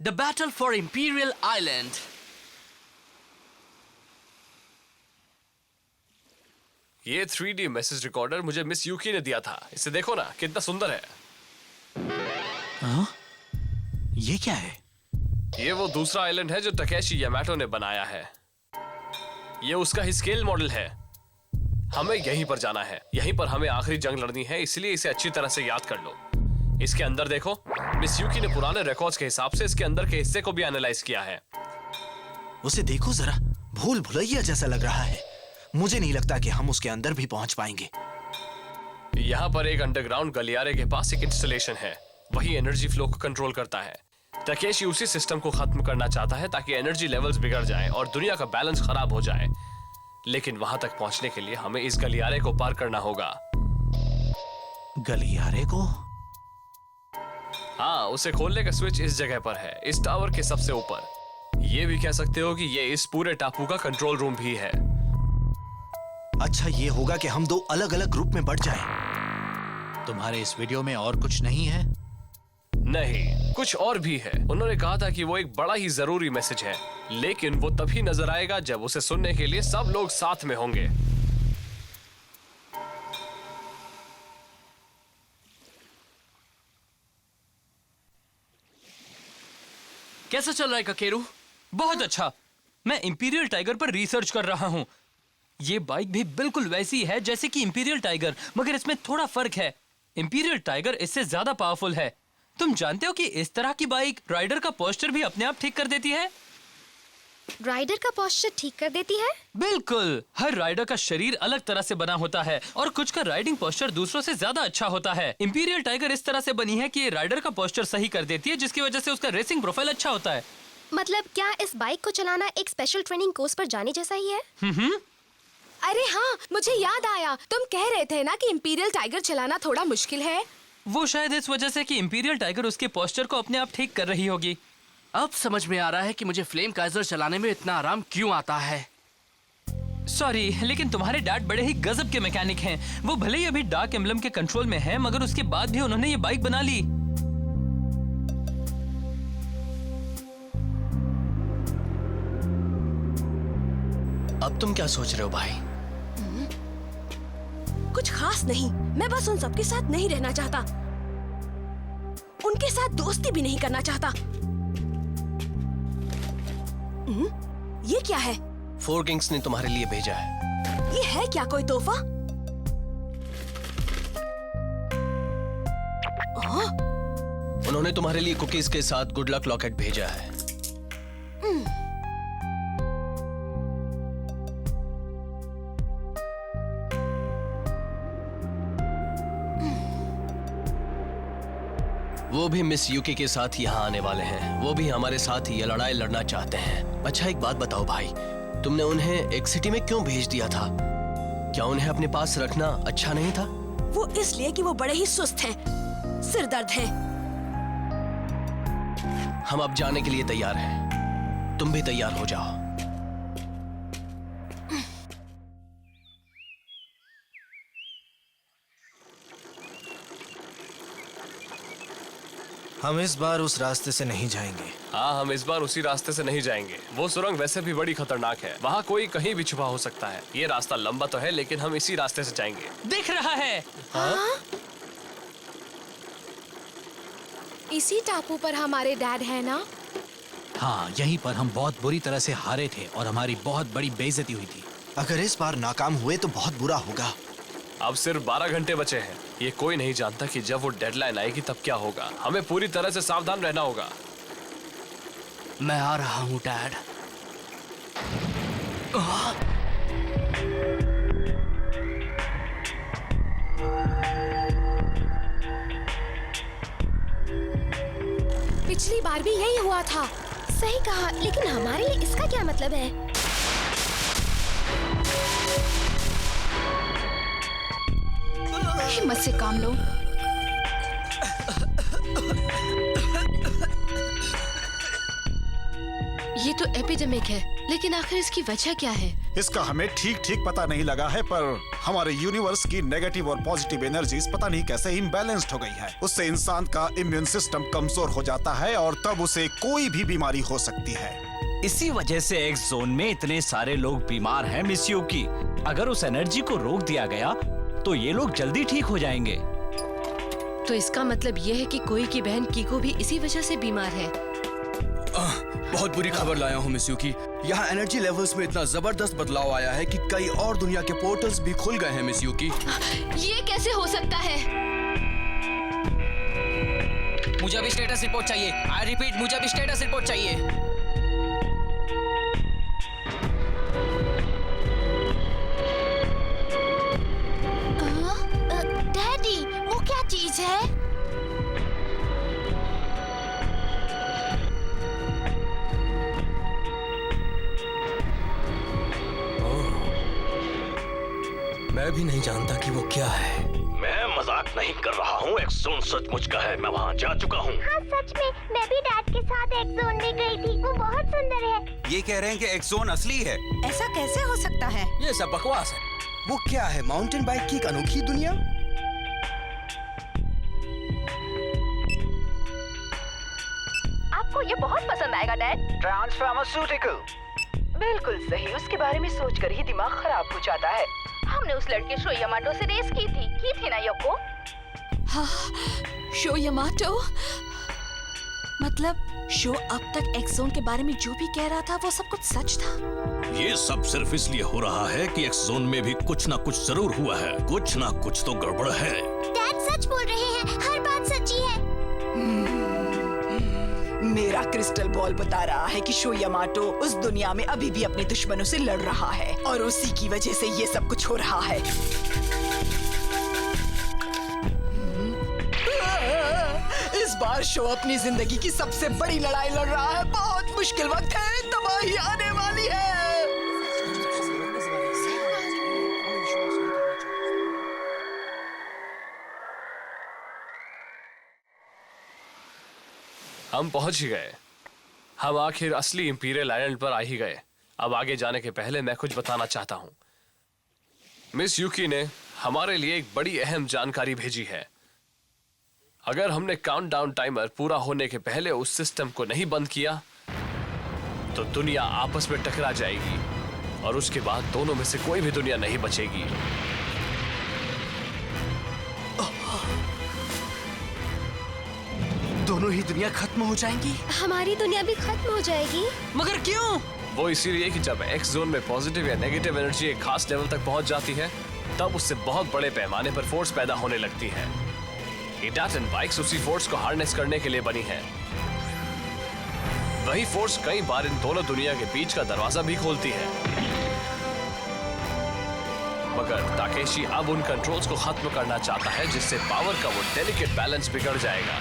The battle for Imperial Island. ये 3D message recorder मुझे miss यूकी ने दिया था। इसे देखो ना, कितना सुंदर है। ये क्या है? ये वो दूसरा आइलैंड है जो तकेशी यामाटो ने बनाया है। ये उसका ही स्केल मॉडल है। हमें यहीं पर जाना है। यहीं पर हमें आखिरी जंग लड़नी है, इसलिए इसे अच्छी तरह से याद कर लो। इसके अंदर देखो, मिस यूकी ने पुराने रिकॉर्ड्स के हिसाब से इसके अंदर के हिस्से को भी एनालाइज किया है। उसे देखो जरा, भूल भुलैया जैसा लग रहा है। मुझे नहीं लगता कि हम उसके अंदर भी पहुंच पाएंगे। यहाँ पर एक अंडरग्राउंड गलियारे के पास एक इंस्टॉलेशन है। वही एनर्जी फ्लो को कंट्रोल करता है। तकेशी उसी सिस्टम को खत्म करना चाहता है ताकि एनर्जी लेवल्स बिगड़ जाएं और दुनिया का बैलेंस खराब हो जाए। लेकिन वहां तक पहुंचने के लिए हमें इस गलियारे को पार करना होगा। गलियारे को? हाँ, उसे खोलने का स्विच इस जगह पर है, इस टावर के सबसे ऊपर। ये भी कह सकते हो कि ये इस पूरे टापू का कंट्रोल रूम भी है। अच्छा, ये होगा कि हम दो अलग अलग ग्रुप में बढ़ जाएं। तुम्हारे इस वीडियो में और कुछ नहीं है? नहीं, कुछ और भी है। उन्होंने कहा था कि वो एक बड़ा ही जरूरी मैसेज है, लेकिन वो तभी नजर आएगा जब उसे सुनने के लिए सब लोग साथ में होंगे। कैसा चल रहा है ककेरू? बहुत अच्छा। मैं इंपीरियल टाइगर पर रिसर्च कर रहा हूँ। ये बाइक भी बिल्कुल वैसी है जैसे कि इंपीरियल टाइगर, मगर इसमें थोड़ा फर्क है। इंपीरियल टाइगर इससे ज्यादा पावरफुल है। तुम जानते हो कि इस तरह की बाइक राइडर का पोस्चर भी अपने आप ठीक कर देती है? राइडर का पोस्चर ठीक कर देती है? बिल्कुल। हर राइडर का शरीर अलग तरह से बना होता है और कुछ का राइडिंग पोस्चर दूसरों से ज्यादा अच्छा होता है। इंपीरियल टाइगर इस तरह से बनी है कि ये राइडर का पोस्चर सही कर देती है, जिसकी वजह से उसका रेसिंग प्रोफाइल अच्छा होता है। मतलब क्या इस बाइक को चलाना एक स्पेशल ट्रेनिंग कोर्स पर जाने जैसा ही है? अरे हाँ, मुझे याद आया। तुम कह रहे थे ना कि इंपीरियल टाइगर चलाना थोड़ा मुश्किल है। वो शायद इस वजह से कि इंपीरियल टाइगर उसके पोस्चर को अपने आप ठीक कर रही होगी। अब समझ में आ रहा है कि मुझे फ्लेम काइजर चलाने में इतना आराम क्यों आता है। सॉरी, लेकिन तुम्हारे डैड बड़े ही गजब के मैकेनिक हैं। वो भले ही अभी डार्क एम्बलम के कंट्रोल में हैं, मगर उसके बाद भी उन्होंने ये बाइक बना ली। अब तुम क्या सोच रहे हो भाई? कुछ खास नहीं, मैं बस उन सबके साथ नहीं रहना चाहता। उनके साथ दोस्ती भी नहीं करना चाहता। ये क्या है? फोर किंग्स ने तुम्हारे लिए भेजा है। ये है क्या कोई तोहफा? उन्होंने तुम्हारे लिए कुकीज के साथ गुड लक लॉकेट भेजा है। वो भी मिस यूकी के साथ यहाँ आने वाले हैं। वो भी हमारे साथ ये लड़ाई लड़ना चाहते हैं। अच्छा, एक बात बताओ भाई, तुमने उन्हें एक सिटी में क्यों भेज दिया था? क्या उन्हें अपने पास रखना अच्छा नहीं था? वो इसलिए कि वो बड़े ही सुस्त हैं, सिरदर्द हैं। हम अब जाने के लिए तैयार हैं। तुम भी तैयार हो जाओ। हम इस बार उस रास्ते से नहीं जाएंगे। हाँ, हम इस बार उसी रास्ते से नहीं जाएंगे। वो सुरंग वैसे भी बड़ी खतरनाक है। वहाँ कोई कहीं भी छुपा हो सकता है। ये रास्ता लंबा तो है, लेकिन हम इसी रास्ते से जाएंगे। दिख रहा है। हाँ? इसी टापू पर हमारे डैड है ना? हाँ, यहीं पर हम बहुत बुरी तरह से हारे थे और हमारी बहुत बड़ी बेइज्जती हुई थी। अगर इस बार नाकाम हुए तो बहुत बुरा होगा। अब सिर्फ 12 घंटे बचे हैं। ये कोई नहीं जानता कि जब वो डेडलाइन आएगी तब क्या होगा। हमें पूरी तरह से सावधान रहना होगा। मैं आ रहा हूँ डैड। पिछली बार भी यही हुआ था। सही कहा, लेकिन हमारे लिए इसका क्या मतलब है? हिम्मत से काम लो। ये तो एपिडेमिक है, लेकिन आखिर इसकी वजह क्या है? इसका हमें ठीक ठीक पता नहीं लगा है, पर हमारे यूनिवर्स की नेगेटिव और पॉजिटिव एनर्जीज पता नहीं कैसे इम्बैलेंस्ड हो गई है। उससे इंसान का इम्यून सिस्टम कमजोर हो जाता है और तब उसे कोई भी बीमारी हो सकती है। इसी वजह से एक्स जोन में इतने सारे लोग बीमार हैं मिस युकी। अगर उस एनर्जी को रोक दिया गया तो ये लोग जल्दी ठीक हो जाएंगे। तो इसका मतलब ये है कि कोई की बहन कीको भी इसी वजह से बीमार है। बहुत बुरी खबर लाया हूँ मिस युकी। यहाँ एनर्जी लेवल्स में इतना जबरदस्त बदलाव आया है कि कई और दुनिया के पोर्टल्स भी खुल गए हैं मिस युकी। ये कैसे हो सकता है? मुझे अभी स्टेटस रिपोर्ट चाहिए। आई रिपीट, मुझे अभी स्टेटस रिपोर्ट चाहिए। डैडी, वो क्या चीज है? मैं भी नहीं जानता कि वो क्या है। मैं मजाक नहीं कर रहा हूँ, एक्स जोन सचमुच का है। मैं वहाँ जा चुका हूँ। हाँ सच में, मैं भी डैड के साथ एक्स जोन में गई थी। वो बहुत सुंदर है। ये कह रहे हैं कि एक्स जोन असली है। ऐसा कैसे हो सकता है? ये सब बकवास है। वो क्या है, माउंटेन बाइक की एक अनोखी दुनिया? आपको ये बहुत पसंद आएगा डैड। ट्रांसफार्मास्यूटिकल। बिल्कुल सही, उसके बारे में सोचकर ही दिमाग खराब हो जाता है। हमने उस लड़के शो यामाटो से रेस की थी ना योको? हाँ, शो यामाटो? मतलब शो अब तक एक्स जोन के बारे में जो भी कह रहा था वो सब कुछ सच था? ये सब सिर्फ इसलिए हो रहा है कि एक्स जोन में भी कुछ ना कुछ जरूर हुआ है। कुछ ना कुछ तो गड़बड़ है। डैड सच बोल रहे हैं, हर बात सच्ची है। मेरा क्रिस्टल बॉल बता रहा है कि शो यामाटो उस दुनिया में अभी भी अपने दुश्मनों से लड़ रहा है और उसी की वजह से ये सब कुछ हो रहा है। इस बार शो अपनी जिंदगी की सबसे बड़ी लड़ाई लड़ रहा है। बहुत मुश्किल वक्त है, तबाही आने वाली है। हम पहुंच ही गए। हम आखिर असली इंपीरियल आइलैंड पर आ ही गए। अब आगे जाने के पहले मैं कुछ बताना चाहता हूं। मिस युकी ने हमारे लिए एक बड़ी अहम जानकारी भेजी है। अगर हमने काउंटडाउन टाइमर पूरा होने के पहले उस सिस्टम को नहीं बंद किया तो दुनिया आपस में टकरा जाएगी और उसके बाद दोनों में से कोई भी दुनिया नहीं बचेगी। दोनों ही दुनिया खत्म हो जाएंगी। हमारी दुनिया भी खत्म हो जाएगी। मगर क्यों? वो इसीलिए कि जब एक्स जोन में पॉजिटिव या नेगेटिव एनर्जी एक खास लेवल तक पहुंच जाती है तब उससे बहुत बड़े पैमाने पर फोर्स पैदा होने लगती है। इटाटन बाइक्स उसी फोर्स को हार्नेस करने के लिए बनी है। वही फोर्स कई बार इन दोनों दुनिया के बीच का दरवाजा भी खोलती है। मगर ताकेशी अब उन कंट्रोल्स को खत्म करना चाहता है जिससे पावर का वो डेलिकेट बैलेंस बिगड़ जाएगा।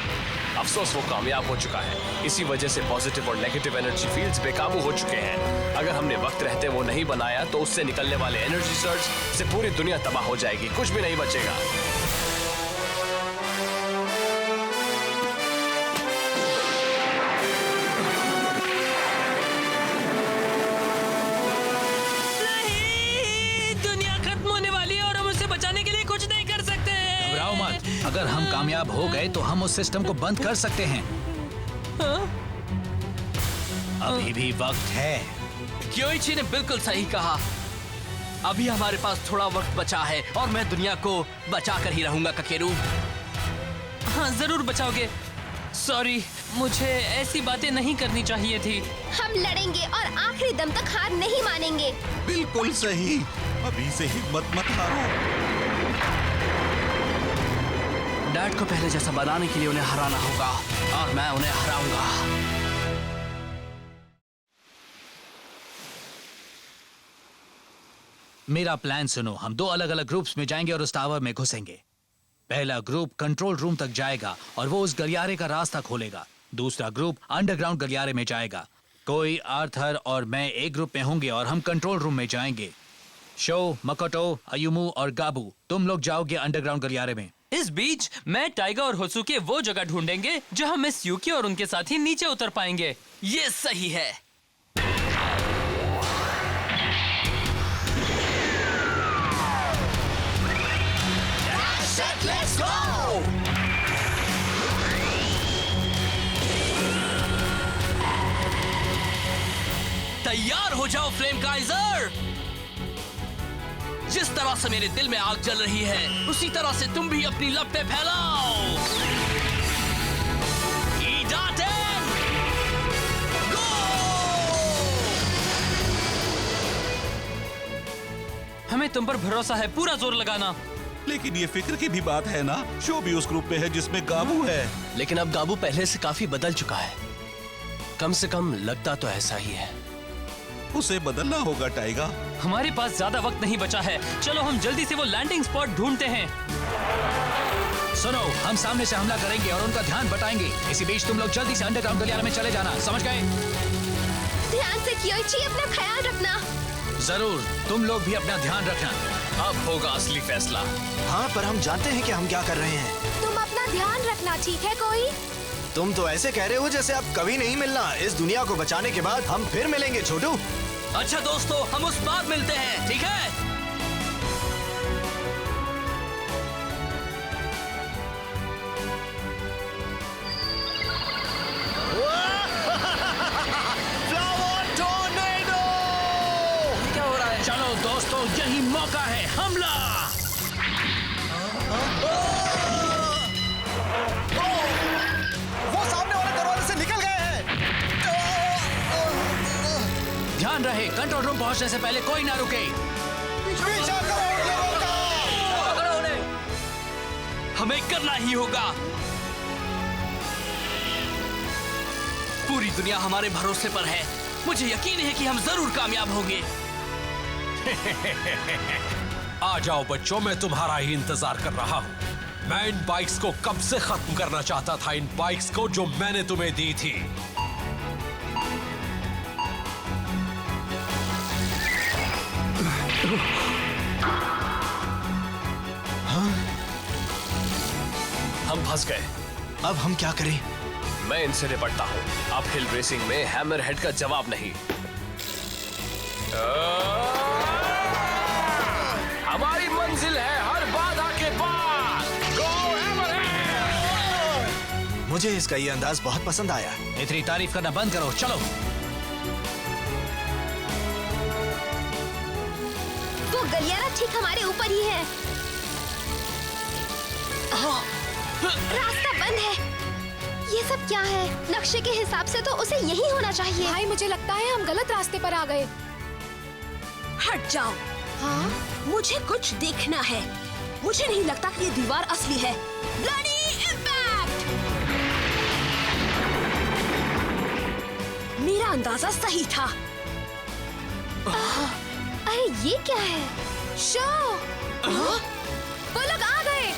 अफसोस वो कामयाब हो चुका है। इसी वजह से पॉजिटिव और नेगेटिव एनर्जी फील्ड्स बेकाबू हो चुके हैं। अगर हमने वक्त रहते वो नहीं बनाया तो उससे निकलने वाले एनर्जी सर्ज से पूरी दुनिया तबाह हो जाएगी, कुछ भी नहीं बचेगा। अगर हम कामयाब हो गए तो हम उस सिस्टम को बंद कर सकते हैं। अभी भी वक्त है। क्योइची ने बिल्कुल सही कहा। अभी हमारे पास थोड़ा वक्त बचा है और मैं दुनिया को बचा कर ही रहूंगा ककेरू। हाँ जरूर बचाओगे। सॉरी, मुझे ऐसी बातें नहीं करनी चाहिए थी। हम लड़ेंगे और आखिरी दम तक हार नहीं मानेंगे। बिल्कुल सही। अभी से हिम्मत मत हारो। डैड को पहले जैसा बनाने के लिए उन्हें हराना होगा और मैं उन्हें हराऊंगा। मेरा प्लान सुनो। हम दो अलग अलग ग्रुप्स में जाएंगे और उस टावर में घुसेंगे। पहला ग्रुप कंट्रोल रूम तक जाएगा और वो उस गलियारे का रास्ता खोलेगा। दूसरा ग्रुप अंडरग्राउंड गलियारे में जाएगा। कोई, आर्थर और मैं एक ग्रुप में होंगे और हम कंट्रोल रूम में जाएंगे। शो, मकोटो, अयुमू और गाबू, तुम लोग जाओगे अंडरग्राउंड गलियारे में। इस बीच मैं, टाइगर और होसुके वो जगह ढूंढेंगे जहां मिस युकी और उनके साथी नीचे उतर पाएंगे। ये सही है। Let's go! तैयार हो जाओ फ्लेम काइजर। जिस तरह से मेरे दिल में आग जल रही है, उसी तरह से तुम भी अपनी लपटें फैलाओ। ईडाटेन, गो! हमें तुम पर भरोसा है, पूरा जोर लगाना। लेकिन ये फिक्र की भी बात है ना, शो भी उस ग्रुप में है जिसमें गाबू है। लेकिन अब गाबू पहले से काफी बदल चुका है। कम से कम लगता तो ऐसा ही है। उसे बदलना होगा टाइगर। हमारे पास ज्यादा वक्त नहीं बचा है, चलो हम जल्दी से वो लैंडिंग स्पॉट ढूंढते हैं। सुनो, हम सामने से हमला करेंगे और उनका ध्यान बटाएंगे। इसी बीच तुम लोग जल्दी से अंडरग्राउंड गलियारे में चले जाना, समझ गए? ध्यान से कियोइची, अपना ख्याल रखना। जरूर, तुम लोग भी अपना ध्यान रखना। अब होगा असली फैसला। हाँ, पर हम जानते हैं कि हम क्या कर रहे हैं। तुम अपना ध्यान रखना, ठीक है कोई? तुम तो ऐसे कह रहे हो जैसे अब कभी नहीं मिलना। इस दुनिया को बचाने के बाद हम फिर मिलेंगे छोटू। अच्छा दोस्तों, हम उस बार मिलते हैं, ठीक है? क्या हो रहा है? चलो दोस्तों, यही मौका है, हमला! वो सामने वाले दरवाजे से निकल गए हैं। ध्यान रहे, कंट्रोल रूम पहुंचने से पहले कोई ना रुके। हमें करना ही होगा। पूरी दुनिया हमारे भरोसे पर है। मुझे यकीन है कि हम जरूर कामयाब होंगे। आ जाओ बच्चों, मैं तुम्हारा ही इंतजार कर रहा हूँ। मैं इन बाइक्स को कब से खत्म करना चाहता था, इन बाइक्स को जो मैंने तुम्हें दी थी। हम फंस गए। अब हम क्या करें? मैं इनसे निपटता हूँ। अब हिल रेसिंग में हैमर हेड का जवाब नहीं। हमारी मंजिल है हर बाधा के पार। गो हैमर हेड! मुझे इसका ये अंदाज बहुत पसंद आया। इतनी तारीफ करना बंद करो, चलो। वो गलियारा ठीक हमारे ऊपर ही है। रास्ता बंद है। ये सब क्या है? नक्शे के हिसाब से तो उसे यही होना चाहिए। भाई, मुझे लगता है हम गलत रास्ते पर आ गए। हट जाओ। हाँ? मुझे कुछ देखना है। मुझे नहीं लगता कि ये दीवार असली है। Bloody impact! मेरा अंदाजा सही था। अरे ये क्या है? शो! वो लोग आ गए।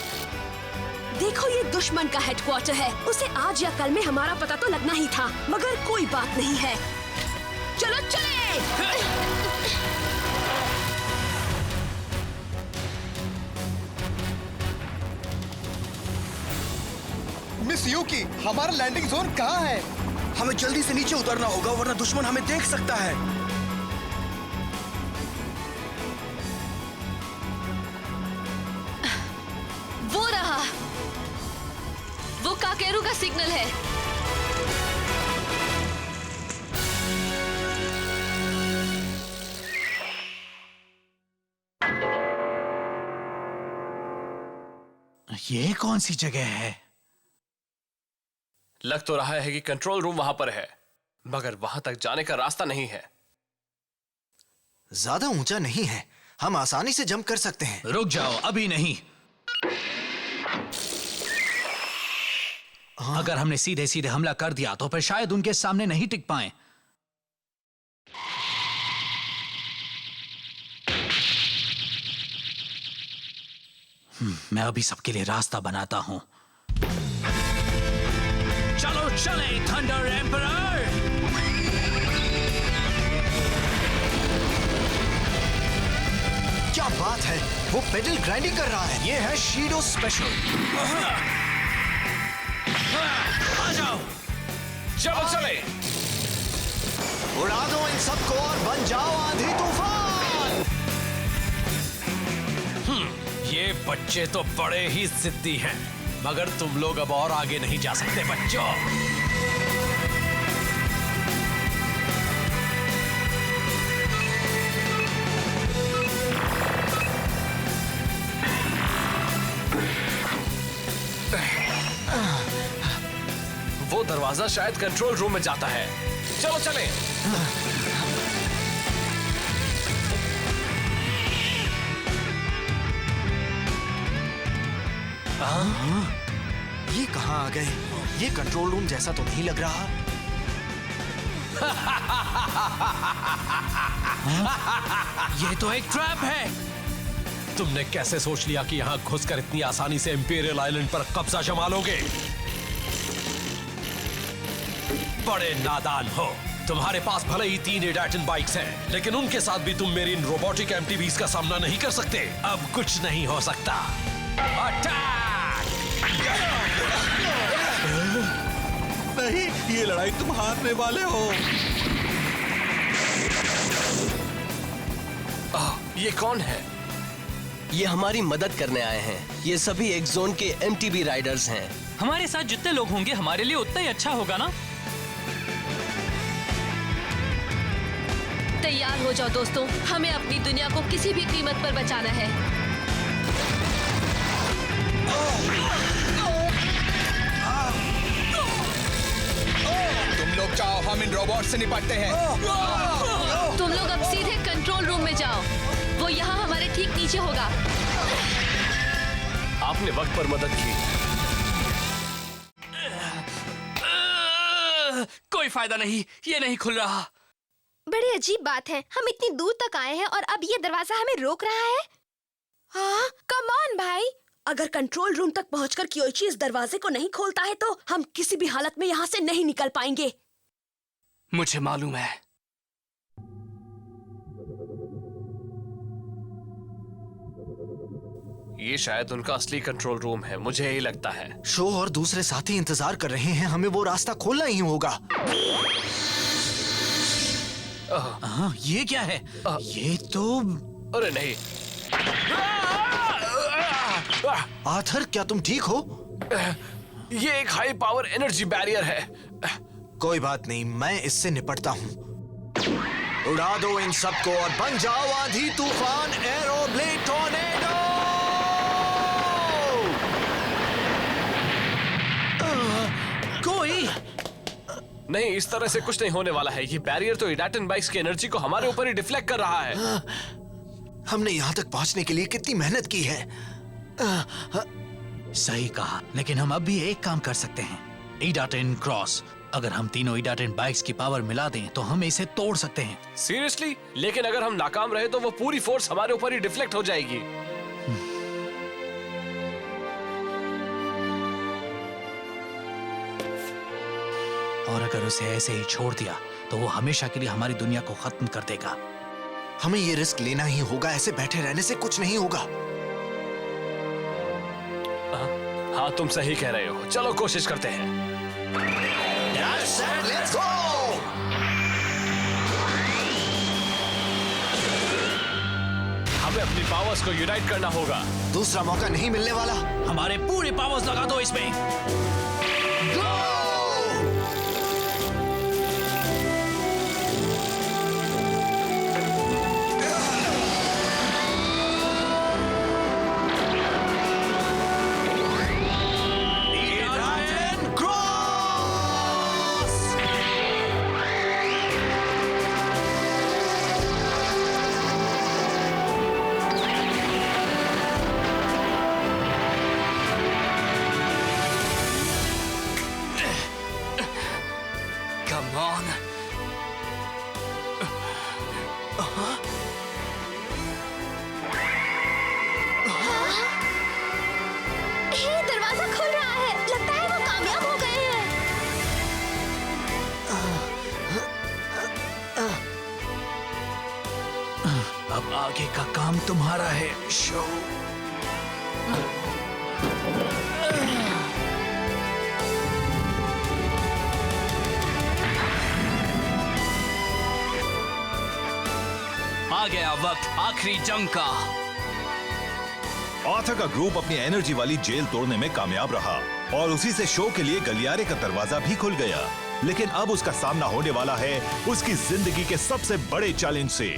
देखो, ये दुश्मन का हेडक्वार्टर है। उसे आज या कल में हमारा पता तो लगना ही था, मगर कोई बात नहीं है। चलो चले। मिस यूकी, हमारा लैंडिंग जोन कहाँ है? हमें जल्दी से नीचे उतरना होगा, वरना दुश्मन हमें देख सकता है। वो रहा, वो काकेरू का सिग्नल है। ये कौन सी जगह है? लग तो रहा है कि कंट्रोल रूम वहां पर है, मगर वहां तक जाने का रास्ता नहीं है। ज्यादा ऊंचा नहीं है, हम आसानी से जंप कर सकते हैं। रुक जाओ, अभी नहीं। अगर हमने सीधे सीधे हमला कर दिया तो फिर शायद उनके सामने नहीं टिक पाए। मैं अभी सबके लिए रास्ता बनाता हूं। चलो चले थंडर एम्परर। क्या बात है, वो पेडल ग्राइंडिंग कर रहा है। ये है शीडो स्पेशल। आ जाओ, चलो चले। उड़ा दो इन सबको और बन जाओ आंधी तूफान। ये बच्चे तो बड़े ही जिद्दी हैं, मगर तुम लोग अब और आगे नहीं जा सकते बच्चों। वो दरवाजा शायद कंट्रोल रूम में जाता है। चलो चलें। ये कहाँ आ गए? ये कंट्रोल रूम जैसा तो नहीं लग रहा। ये तो एक ट्रैप है। तुमने कैसे सोच लिया कि यहाँ घुसकर इतनी आसानी से इंपीरियल आइलैंड पर कब्जा जमा लोगे? बड़े नादान हो। तुम्हारे पास भले ही 3 इडाटन बाइक्स हैं, लेकिन उनके साथ भी तुम मेरी इन रोबोटिक एमटीबीज का सामना नहीं कर सकते। अब कुछ नहीं हो सकता। नहीं, ये लड़ाई तुम हारने वाले हो। ये कौन है? ये हमारी मदद करने आए हैं। ये सभी एक जोन के एमटीबी राइडर्स हैं। हमारे साथ जितने लोग होंगे हमारे लिए उतना ही अच्छा होगा ना। तैयार हो जाओ दोस्तों, हमें अपनी दुनिया को किसी भी कीमत पर बचाना है। तुम लोग जाओ, हम इन रोबोट से निपटते हैं। तुम लोग अब सीधे कंट्रोल रूम में जाओ, वो यहाँ हमारे ठीक नीचे होगा। आपने वक्त पर मदद की। कोई फायदा नहीं, ये नहीं खुल रहा। बड़ी अजीब बात है, हम इतनी दूर तक आए हैं और अब ये दरवाजा हमें रोक रहा है। हाँ, कम ऑन भाई। अगर कंट्रोल रूम तक पहुंचकर कियोइची इस दरवाजे को नहीं खोलता है तो हम किसी भी हालत में यहाँ से नहीं निकल पाएंगे। मुझे मालूम है। ये शायद उनका असली कंट्रोल रूम है, मुझे यही लगता है। शो और दूसरे साथी इंतजार कर रहे हैं, हमें वो रास्ता खोलना ही होगा। ये क्या है? ये तो अरे नहीं। आर्थर, क्या तुम ठीक हो? ये एक हाई पावर एनर्जी बैरियर है। कोई बात नहीं, मैं इससे निपटता हूँ। उड़ा दो इन सबको और बन जाओ आंधी तूफान एरोब्लेड टॉर्नेडो। कोई नहीं, इस तरह से कुछ नहीं होने वाला है। ये बैरियर तो इडाटन बाइक्स की एनर्जी को हमारे ऊपर ही डिफ्लेक्ट कर रहा है। हमने यहाँ तक पहुँचने के लिए कितनी मेहनत की है। सही कहा, लेकिन हम अब भी एक काम कर सकते हैं। इडाटन क्रॉस। अगर हम तीनों इडाटन बाइक्स की पावर मिला दें तो हम इसे तोड़ सकते हैं। सीरियसली? लेकिन अगर हम नाकाम रहे तो वो पूरी फोर्स हमारे ऊपर ही डिफ्लेक्ट हो जाएगी। और अगर उसे ऐसे ही छोड़ दिया तो वो हमेशा के लिए हमारी दुनिया को खत्म कर देगा। हमें ये रिस्क लेना ही होगा, ऐसे बैठे रहने से कुछ नहीं होगा। हाँ, तुम सही कह रहे हो। चलो कोशिश करते हैं। Let's go! हमें अपनी पावर्स को यूनाइट करना होगा। दूसरा मौका नहीं मिलने वाला। हमारे पूरे पावर्स लगा दो इसमें। अब आगे का काम तुम्हारा है, शो। आ गया वक्त आखिरी जंग का। आर्थर का ग्रुप अपनी एनर्जी वाली जेल तोड़ने में कामयाब रहा और उसी से शो के लिए गलियारे का दरवाजा भी खुल गया। लेकिन अब उसका सामना होने वाला है उसकी जिंदगी के सबसे बड़े चैलेंज से।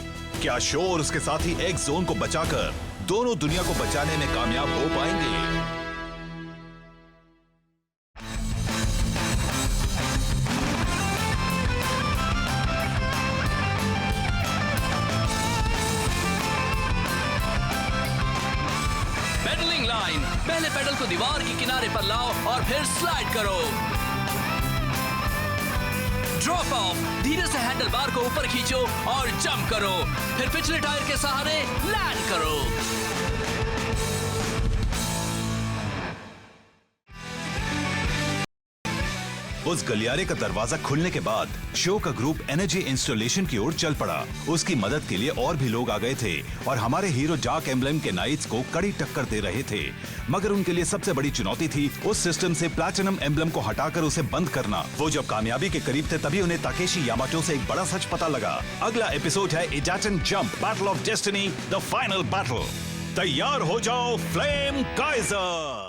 क्या शो और उसके साथी एक्स जोन को बचाकर दोनों दुनिया को बचाने में कामयाब हो पाएंगे? पेडलिंग लाइन, पहले पेडल को दीवार के किनारे पर लाओ और फिर स्लाइड करो। ड्रॉप ऑफ, धीरे से हैंडल बार को ऊपर खींचो और जंप करो, फिर पिछले टायर के सहारे लैंड करो। उस गलियारे का दरवाजा खुलने के बाद शो का ग्रुप एनर्जी इंस्टॉलेशन की ओर चल पड़ा। उसकी मदद के लिए और भी लोग आ गए थे और हमारे हीरो डार्क एम्ब्लम के नाइट्स को कड़ी टक्कर दे रहे थे। मगर उनके लिए सबसे बड़ी चुनौती थी उस सिस्टम से प्लैटिनम एम्ब्लम को हटाकर उसे बंद करना। वो जब कामयाबी के करीब थे तभी उन्हें ताकेशी यामाटो से एक बड़ा सच पता लगा। अगला एपिसोड है Idaten Jump battle of destiny, the final battle. तैयार हो जाओ फ्लेम काइजर।